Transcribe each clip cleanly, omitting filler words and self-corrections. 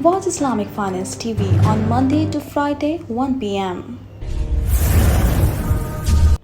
Watch Islamic Finance TV on Monday to Friday 1 p.m.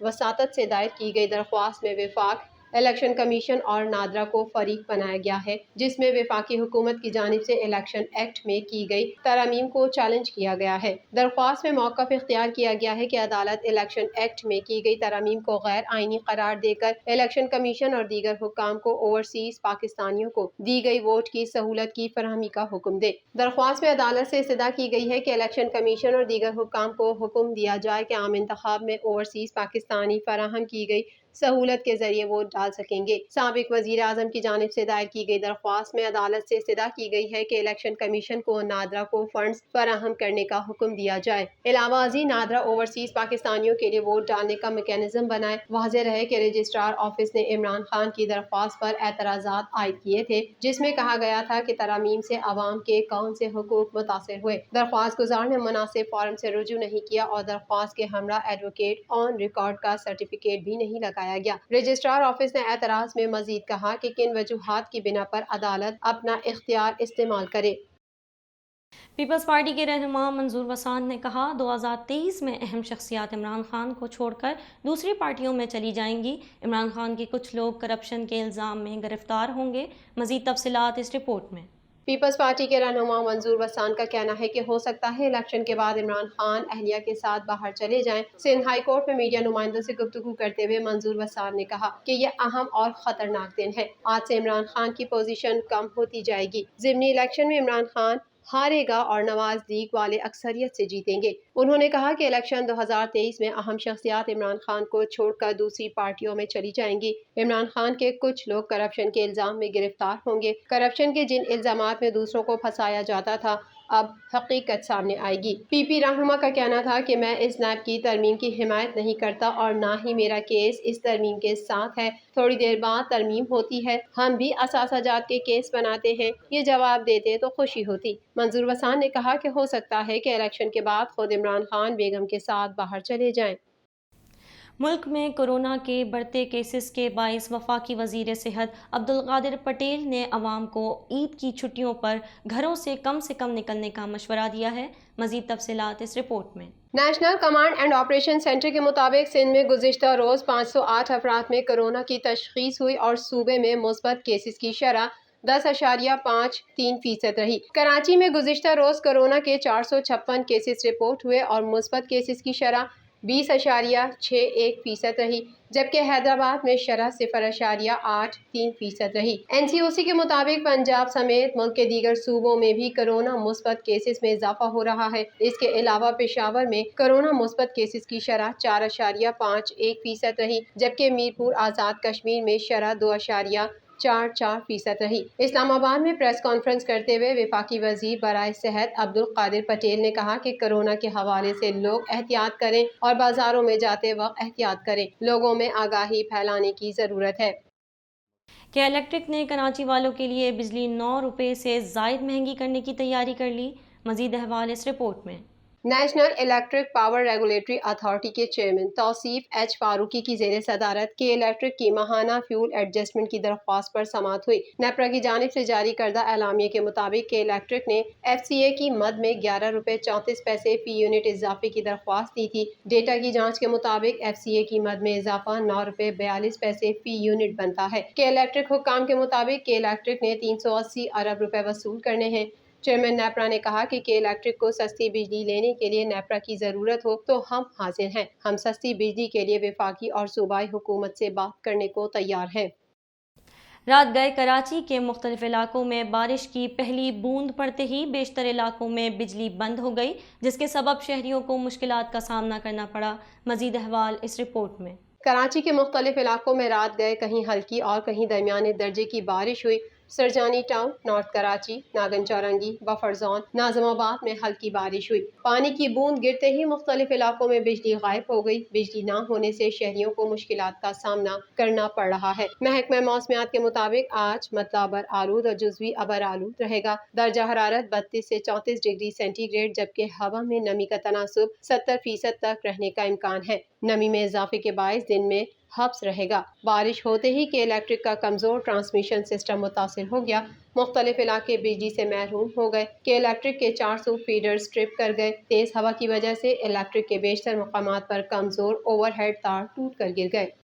وساطت سے دائر کی گئی درخواست میں وفاق الیکشن کمیشن اور نادرا کو فریق بنایا گیا ہے، جس میں وفاقی حکومت کی جانب سے الیکشن ایکٹ میں کی گئی ترامیم کو چیلنج کیا گیا ہے۔ درخواست میں موقف اختیار کیا گیا ہے کہ عدالت الیکشن ایکٹ میں کی گئی ترامیم کو غیر آئینی قرار دے کر الیکشن کمیشن اور دیگر حکام کو اوورسیز پاکستانیوں کو دی گئی ووٹ کی سہولت کی فراہمی کا حکم دے۔ درخواست میں عدالت سے استدعا کی گئی ہے کہ الیکشن کمیشن اور دیگر حکام کو حکم دیا جائے کہ عام انتخاب میں اوورسیز پاکستانی فراہم کی گئی سہولت کے ذریعے ووٹ ڈال سکیں گے۔ سابق وزیر اعظم کی جانب سے دائر کی گئی درخواست میں عدالت سے استدعا کی گئی ہے کہ الیکشن کمیشن کو نادرا کو فنڈز فراہم کرنے کا حکم دیا جائے۔ علاوہ ازیں نادرا اوورسیز پاکستانیوں کے لیے ووٹ ڈالنے کا میکینزم بنائے۔ واضح رہے کہ رجسٹرار آفس نے عمران خان کی درخواست پر اعتراضات عائد کیے تھے، جس میں کہا گیا تھا کہ ترامیم سے عوام کے کون سے حقوق متاثر ہوئے۔ درخواست گزار نے مناسب فارم سے رجوع نہیں کیا اور درخواست کے ہمراہ ایڈوکیٹ آن ریکارڈ کا سرٹیفکیٹ بھی نہیں لگایا گیا۔ رجسٹرار آفس نے اعتراض میں مزید کہا کہ کن وجوہات کی بنا پر عدالت اپنا اختیار استعمال کرے۔ پیپلز پارٹی کے رہنما منظور وسان نے کہا 2023 میں اہم شخصیات عمران خان کو چھوڑ کر دوسری پارٹیوں میں چلی جائیں گی۔ عمران خان کے کچھ لوگ کرپشن کے الزام میں گرفتار ہوں گے۔ مزید تفصیلات اس رپورٹ میں۔ پیپلز پارٹی کے رہنما منظور وسان کا کہنا ہے کہ ہو سکتا ہے الیکشن کے بعد عمران خان اہلیہ کے ساتھ باہر چلے جائیں۔ سندھ ہائی کورٹ میں میڈیا نمائندوں سے گفتگو کرتے ہوئے منظور وسان نے کہا کہ یہ اہم اور خطرناک دن ہے۔ آج سے عمران خان کی پوزیشن کم ہوتی جائے گی۔ ضمنی الیکشن میں عمران خان ہارے گا اور نواز لیگ والے اکثریت سے جیتیں گے۔ انہوں نے کہا کہ الیکشن 2023 میں اہم شخصیات عمران خان کو چھوڑ کر دوسری پارٹیوں میں چلی جائیں گی۔ عمران خان کے کچھ لوگ کرپشن کے الزام میں گرفتار ہوں گے۔ کرپشن کے جن الزامات میں دوسروں کو پھنسایا جاتا تھا، اب حقیقت سامنے آئے گی۔ پی پی رہنما کا کہنا تھا کہ میں اس نیب کی ترمیم کی حمایت نہیں کرتا اور نہ ہی میرا کیس اس ترمیم کے ساتھ ہے۔ تھوڑی دیر بعد ترمیم ہوتی ہے، ہم بھی اثاثہ جات کے کیس بناتے ہیں، یہ جواب دیتے تو خوشی ہوتی۔ منظور وسان نے کہا کہ ہو سکتا ہے کہ الیکشن کے بعد خود عمران خان بیگم کے ساتھ باہر چلے جائیں۔ ملک میں کورونا کے بڑھتے کیسز کے باعث وفاقی وزیر صحت عبدالقادر پٹیل نے عوام کو عید کی چھٹیوں پر گھروں سے کم نکلنے کا مشورہ دیا ہے۔ مزید تفصیلات اس رپورٹ میں۔ National command and operation centre کے مطابق سندھ میں گزشتہ روز 508 افراد میں کورونا کی تشخیص ہوئی اور صوبے میں مثبت کیسز کی شرح 10.53% رہی۔ کراچی میں گزشتہ روز کورونا کے 456 کیسز رپورٹ ہوئے اور مثبت کیسز کی شرح 20.61% رہی، جبکہ حیدرآباد میں شرح 0.83% رہی۔ NCOC کے مطابق پنجاب سمیت ملک کے دیگر صوبوں میں بھی کورونا مثبت کیسز میں اضافہ ہو رہا ہے۔ اس کے علاوہ پشاور میں کورونا مثبت کیسز کی شرح 4.51% رہی، جبکہ میرپور آزاد کشمیر میں شرح 2.44% رہی۔ اسلام آباد میں پریس کانفرنس کرتے ہوئے وفاقی وزیر برائے صحت عبدالقادر پٹیل نے کہا کہ کورونا کے حوالے سے لوگ احتیاط کریں اور بازاروں میں جاتے وقت احتیاط کریں۔ لوگوں میں آگاہی پھیلانے کی ضرورت ہے۔ کہ الیکٹرک نے کراچی والوں کے لیے بجلی 9 روپے سے زائد مہنگی کرنے کی تیاری کر لی۔ مزید احوال اس رپورٹ میں۔ National electric power regulatory authority کے چیئرمین توصیف ایچ فاروقی کی زیر صدارت کے الیکٹرک کی ماہانہ فیول ایڈجسٹمنٹ کی درخواست پر سماعت ہوئی۔ نیپرا کی جانب سے جاری کردہ اعلامیے کے مطابق کہ الیکٹرک نے FCA کی مد میں 11 روپے 34 پیسے فی یونٹ اضافے کی درخواست دی تھی۔ ڈیٹا کی جانچ کے مطابق FCA کی مد میں اضافہ 9 روپے 42 پیسے فی یونٹ بنتا ہے۔ کہ الیکٹرک حکام کے مطابق کہ الیکٹرک نے 380 ارب روپے وصول کرنے ہیں۔ چیئرمین نیپرا نے کہا کہ الیکٹرک کو سستی بجلی لینے کے لیے نیپرا کی ضرورت ہو تو ہم حاضر ہیں۔ ہم سستی بجلی کے لیے وفاقی اور صوبائی حکومت سے بات کرنے کو تیار ہیں۔ رات گئے کراچی کے مختلف علاقوں میں بارش کی پہلی بوند پڑتے ہی بیشتر علاقوں میں بجلی بند ہو گئی، جس کے سبب شہریوں کو مشکلات کا سامنا کرنا پڑا۔ مزید احوال اس رپورٹ میں۔ کراچی کے مختلف علاقوں میں رات گئے کہیں ہلکی اور کہیں درمیانے درجے کی بارش ہوئی۔ سرجانی ٹاؤن، نارتھ کراچی، ناگن چورنگی، بفر زون، ناظم آباد میں ہلکی بارش ہوئی۔ پانی کی بوند گرتے ہی مختلف علاقوں میں بجلی غائب ہو گئی۔ بجلی نہ ہونے سے شہریوں کو مشکلات کا سامنا کرنا پڑ رہا ہے۔ محکمہ موسمیات کے مطابق آج مطلع ابر آلود اور جزوی ابر آلود رہے گا۔ درجہ حرارت 32 سے 34 ڈگری سینٹی گریڈ، جبکہ ہوا میں نمی کا تناسب 70% تک رہنے کا امکان ہے۔ نمی میں اضافے کے باعث دن میں حبس رہے گا۔ بارش ہوتے ہی کے الیکٹرک کا کمزور ٹرانسمیشن سسٹم متاثر ہو گیا، مختلف علاقے بجلی سے محروم ہو گئے۔ کے الیکٹرک کے 400 فیڈرز ٹرپ کر گئے۔ تیز ہوا کی وجہ سے الیکٹرک کے بیشتر مقامات پر کمزور اوور ہیڈ تار ٹوٹ کر گر گئے۔